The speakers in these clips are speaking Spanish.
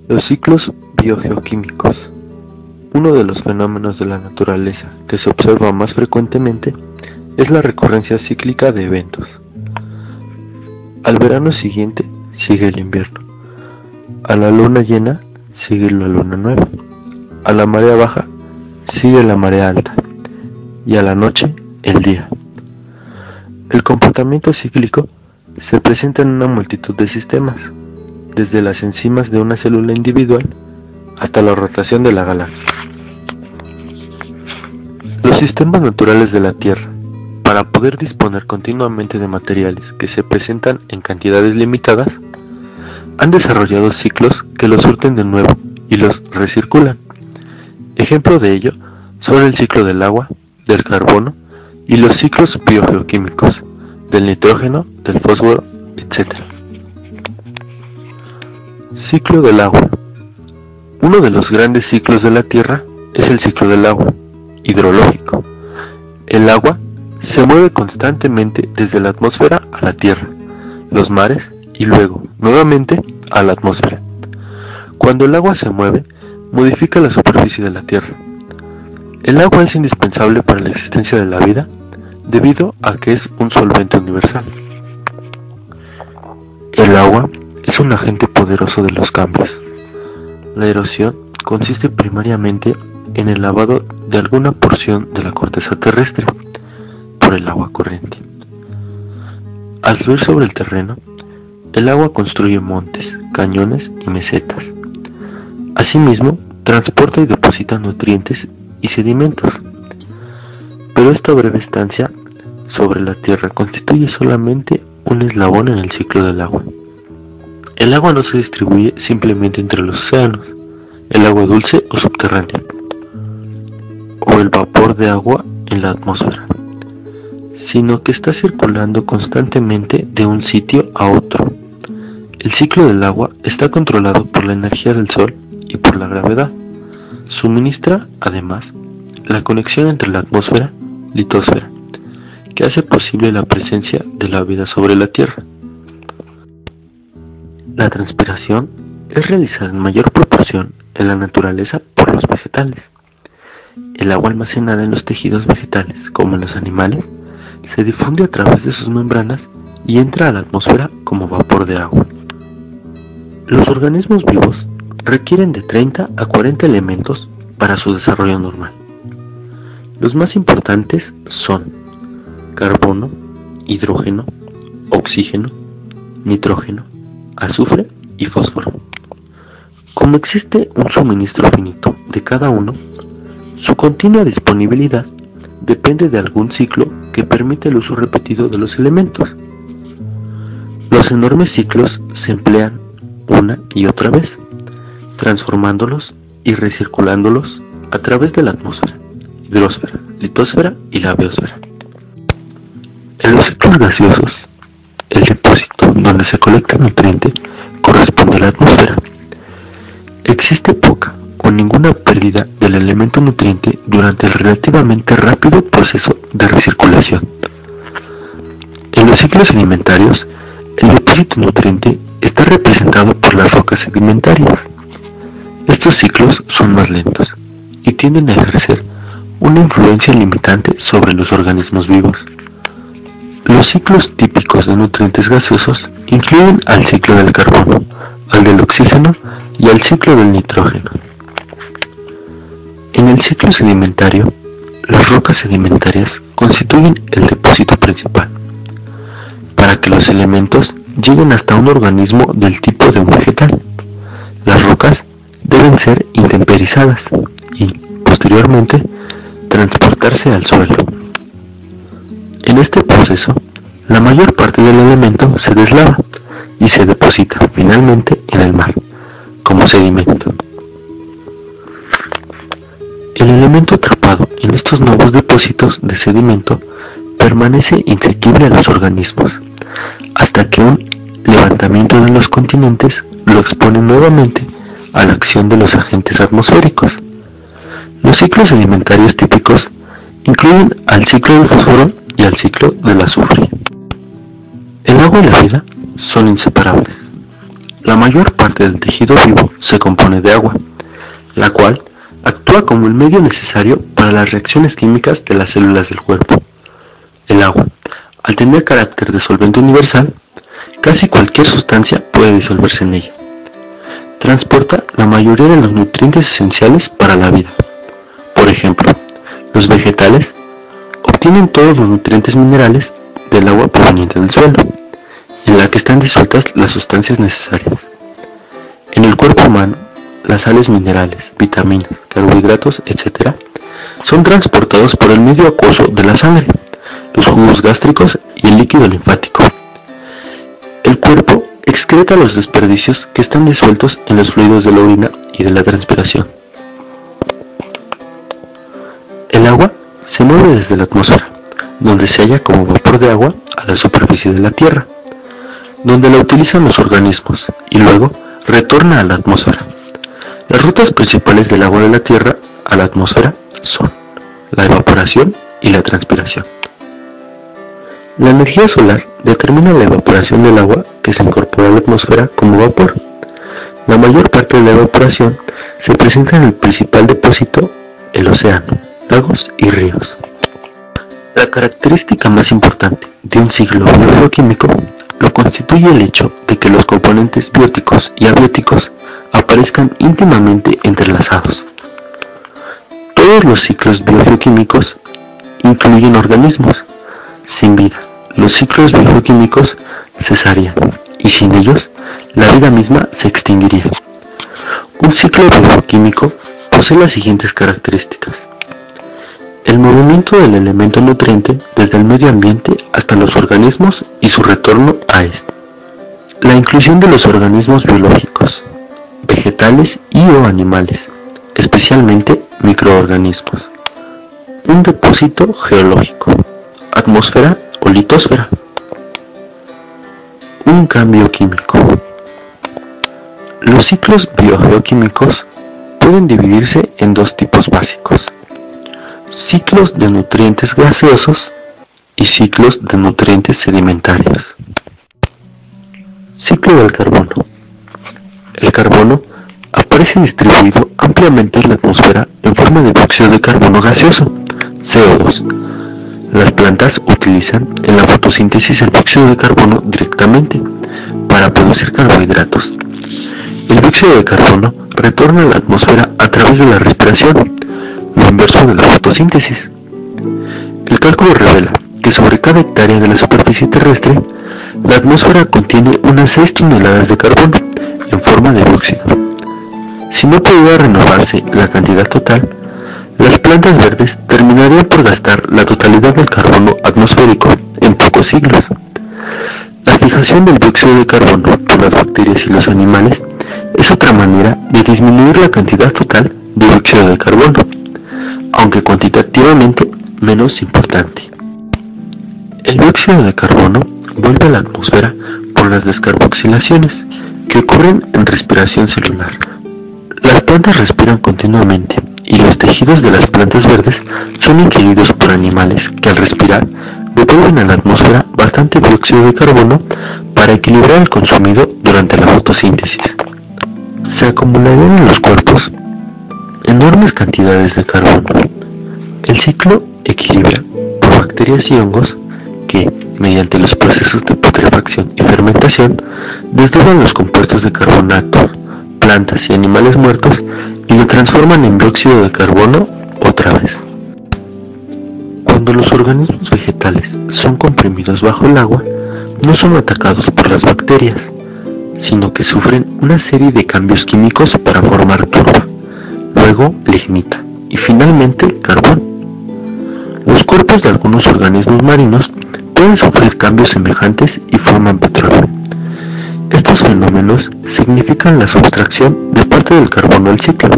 Los ciclos biogeoquímicos. Uno de los fenómenos de la naturaleza que se observa más frecuentemente es la recurrencia cíclica de eventos. Al verano siguiente sigue el invierno. A la luna llena sigue la luna nueva. A la marea baja sigue la marea alta. Y a la noche el día. El comportamiento cíclico se presenta en una multitud de sistemas, desde las enzimas de una célula individual hasta la rotación de la galaxia. Los sistemas naturales de la Tierra, para poder disponer continuamente de materiales que se presentan en cantidades limitadas, han desarrollado ciclos que los surten de nuevo y los recirculan. Ejemplo de ello son el ciclo del agua, del carbono y los ciclos biogeoquímicos, del nitrógeno, del fósforo, etc. Ciclo del agua. Uno de los grandes ciclos de la Tierra es el ciclo del agua, hidrológico. El agua se mueve constantemente desde la atmósfera a la Tierra, los mares y luego, nuevamente, a la atmósfera. Cuando el agua se mueve, modifica la superficie de la Tierra. El agua es indispensable para la existencia de la vida debido a que es un solvente universal. El agua es un agente poderoso de los cambios. La erosión consiste primariamente en el lavado de alguna porción de la corteza terrestre por el agua corriente. Al fluir sobre el terreno, el agua construye montes, cañones y mesetas. Asimismo, transporta y deposita nutrientes y sedimentos. Pero esta breve estancia sobre la Tierra constituye solamente un eslabón en el ciclo del agua. El agua no se distribuye simplemente entre los océanos, el agua dulce o subterránea, o el vapor de agua en la atmósfera, sino que está circulando constantemente de un sitio a otro. El ciclo del agua está controlado por la energía del Sol y por la gravedad. Suministra, además, la conexión entre la atmósfera y litosfera, que hace posible la presencia de la vida sobre la Tierra. La transpiración es realizada en mayor proporción en la naturaleza por los vegetales. El agua almacenada en los tejidos vegetales, como en los animales, se difunde a través de sus membranas y entra a la atmósfera como vapor de agua. Los organismos vivos requieren de 30 a 40 elementos para su desarrollo normal. Los más importantes son carbono, hidrógeno, oxígeno, nitrógeno, azufre y fósforo. Como existe un suministro finito de cada uno, su continua disponibilidad depende de algún ciclo que permite el uso repetido de los elementos. Los enormes ciclos se emplean una y otra vez, transformándolos y recirculándolos a través de la atmósfera, hidrosfera, litosfera y la biosfera. En los ciclos gaseosos, el depósito donde se colecta el nutriente corresponde a la atmósfera. Existe poca o ninguna pérdida del elemento nutriente durante el relativamente rápido proceso de recirculación. En los ciclos sedimentarios, el depósito nutriente está representado por las rocas sedimentarias. Estos ciclos son más lentos y tienden a ejercer una influencia limitante sobre los organismos vivos. Los ciclos típicos de nutrientes gaseosos incluyen al ciclo del carbono, al del oxígeno y al ciclo del nitrógeno. En el ciclo sedimentario, las rocas sedimentarias constituyen el depósito principal. Para que los elementos lleguen hasta un organismo del tipo de un vegetal, las rocas deben ser intemperizadas y, posteriormente, transportarse al suelo. En este proceso, la mayor parte del elemento se deslava y se deposita finalmente en el mar, como sedimento. El elemento atrapado en estos nuevos depósitos de sedimento permanece insensible a los organismos, hasta que un levantamiento de los continentes lo expone nuevamente a la acción de los agentes atmosféricos. Los ciclos sedimentarios típicos incluyen al ciclo del fósforo y al ciclo del azufre. El agua y la vida son inseparables. La mayor parte del tejido vivo se compone de agua, la cual actúa como el medio necesario para las reacciones químicas de las células del cuerpo. El agua, al tener carácter de solvente universal, casi cualquier sustancia puede disolverse en ella. Transporta la mayoría de los nutrientes esenciales para la vida. Por ejemplo, los vegetales obtienen todos los nutrientes minerales del agua proveniente del suelo, en la que están disueltas las sustancias necesarias. En el cuerpo humano, las sales minerales, vitaminas, carbohidratos, etc., son transportados por el medio acuoso de la sangre, los jugos gástricos y el líquido linfático. El cuerpo excreta los desperdicios que están disueltos en los fluidos de la orina y de la transpiración. El agua se mueve desde la atmósfera, donde se halla como vapor de agua, a la superficie de la Tierra, donde la utilizan los organismos, y luego retorna a la atmósfera. Las rutas principales del agua de la Tierra a la atmósfera son la evaporación y la transpiración. La energía solar determina la evaporación del agua que se incorpora a la atmósfera como vapor. La mayor parte de la evaporación se presenta en el principal depósito, el océano, lagos y ríos. La característica más importante de un ciclo biogeoquímico lo constituye el hecho de que los componentes bióticos y abióticos aparezcan íntimamente entrelazados. Todos los ciclos biogeoquímicos incluyen organismos sin vida. Los ciclos biogeoquímicos cesarían, y sin ellos, la vida misma se extinguiría. Un ciclo biogeoquímico posee las siguientes características: el movimiento del elemento nutriente desde el medio ambiente hasta los organismos y su retorno a este. La inclusión de los organismos biológicos, vegetales y o animales, especialmente microorganismos. Un depósito geológico, atmósfera o litosfera. Un cambio químico. Los ciclos biogeoquímicos pueden dividirse en dos tipos básicos: ciclos de nutrientes gaseosos y ciclos de nutrientes sedimentarios. Ciclo del carbono. El carbono aparece distribuido ampliamente en la atmósfera en forma de dióxido de carbono gaseoso, CO2. Las plantas utilizan en la fotosíntesis el dióxido de carbono directamente para producir carbohidratos. El dióxido de carbono retorna a la atmósfera a través de la respiración, lo inverso de la fotosíntesis. El cálculo revela que sobre cada hectárea de la superficie terrestre, la atmósfera contiene unas 6 toneladas de carbono en forma de dióxido. Si no pudiera renovarse la cantidad total, las plantas verdes terminarían por gastar la totalidad del carbono atmosférico en pocos siglos. La fijación del dióxido de carbono por las bacterias y los animales es otra manera de disminuir la cantidad total de dióxido de carbono, aunque cuantitativamente menos importante. El dióxido de carbono vuelve a la atmósfera por las descarboxilaciones que ocurren en respiración celular. Las plantas respiran continuamente y los tejidos de las plantas verdes son ingeridos por animales que al respirar devuelven a la atmósfera bastante dióxido de carbono para equilibrar el consumido durante la fotosíntesis. Se acumularían en los cuerpos enormes cantidades de carbono. El ciclo equilibra por bacterias y hongos que, mediante los procesos de putrefacción y fermentación, desdoblan los compuestos de carbonato, plantas y animales muertos y lo transforman en dióxido de carbono otra vez. Cuando los organismos vegetales son comprimidos bajo el agua, no son atacados por las bacterias, sino que sufren una serie de cambios químicos para formar turba, luego lignita y finalmente carbón. Los cuerpos de algunos organismos marinos pueden sufrir cambios semejantes y forman petróleo. Estos fenómenos significan la sustracción de parte del carbono al ciclo,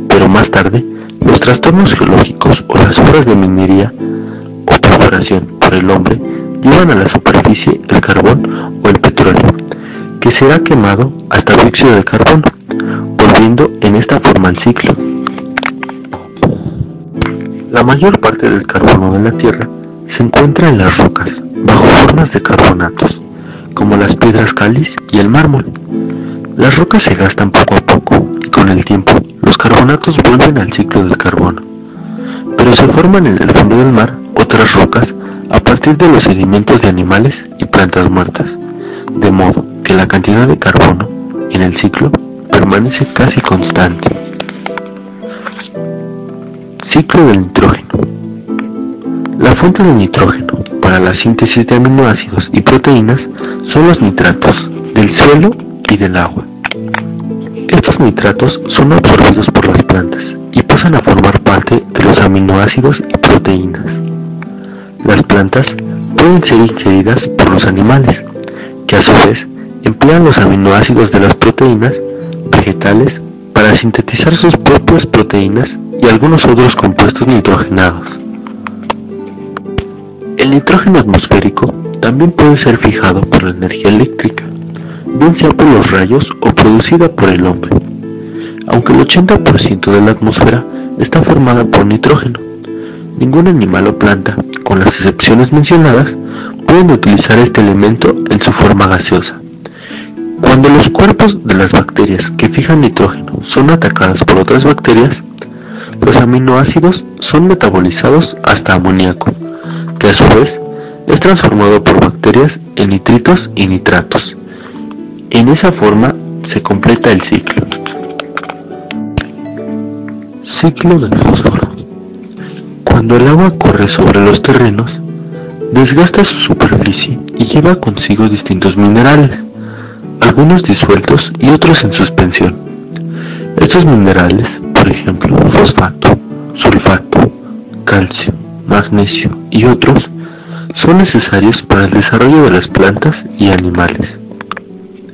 pero más tarde los trastornos geológicos o las obras de minería o perforación por el hombre llevan a la superficie el carbón o el petróleo, que será quemado hasta dióxido de carbono, volviendo en esta forma al ciclo. La mayor parte del carbono de la Tierra se encuentra en las rocas, bajo formas de carbonatos, como las piedras cáliz y el mármol. Las rocas se gastan poco a poco y con el tiempo los carbonatos vuelven al ciclo del carbono, pero se forman en el fondo del mar otras rocas a partir de los sedimentos de animales y plantas muertas, de modo que la cantidad de carbono en el ciclo permanece casi constante. Ciclo del nitrógeno. La fuente de nitrógeno para la síntesis de aminoácidos y proteínas son los nitratos del suelo y del agua. Estos nitratos son absorbidos por las plantas y pasan a formar parte de los aminoácidos y proteínas. Las plantas pueden ser ingeridas por los animales, que a su vez emplean los aminoácidos de las proteínas vegetales para sintetizar sus propias proteínas y algunos otros compuestos nitrogenados. El nitrógeno atmosférico también puede ser fijado por la energía eléctrica, bien sea por los rayos o producida por el hombre. Aunque el 80% de la atmósfera está formada por nitrógeno, ningún animal o planta, con las excepciones mencionadas, pueden utilizar este elemento en su forma gaseosa. Cuando los cuerpos de las bacterias que fijan nitrógeno son atacadas por otras bacterias, los aminoácidos son metabolizados hasta amoníaco, que a su vez es transformado por bacterias en nitritos y nitratos. En esa forma se completa el ciclo. Ciclo del fósforo. Cuando el agua corre sobre los terrenos, desgasta su superficie y lleva consigo distintos minerales, algunos disueltos y otros en suspensión. Estos minerales, por ejemplo, fosfato, sulfato, calcio, magnesio y otros, son necesarios para el desarrollo de las plantas y animales.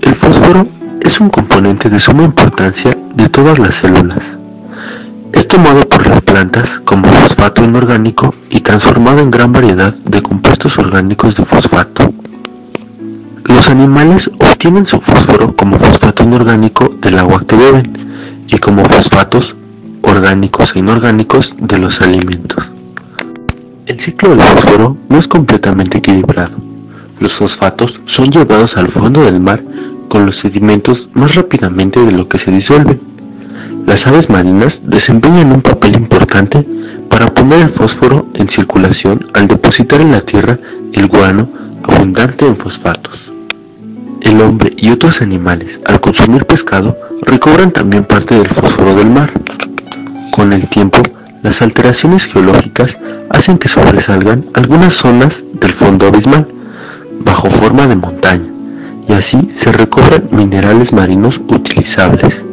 El fósforo es un componente de suma importancia de todas las células. Es tomado por las plantas como fosfato inorgánico y transformado en gran variedad de compuestos orgánicos de fosfato. Los animales obtienen su fósforo como fosfato inorgánico del agua que beben y como fosfatos orgánicos e inorgánicos de los alimentos. El ciclo del fósforo no es completamente equilibrado. Los fosfatos son llevados al fondo del mar con los sedimentos más rápidamente de lo que se disuelven. Las aves marinas desempeñan un papel importante para poner el fósforo en circulación al depositar en la tierra el guano abundante en fosfatos. El hombre y otros animales, al consumir pescado, recobran también parte del fósforo del mar. Con el tiempo, las alteraciones geológicas hacen que sobresalgan algunas zonas del fondo abismal, bajo forma de montaña, y así se recobran minerales marinos utilizables.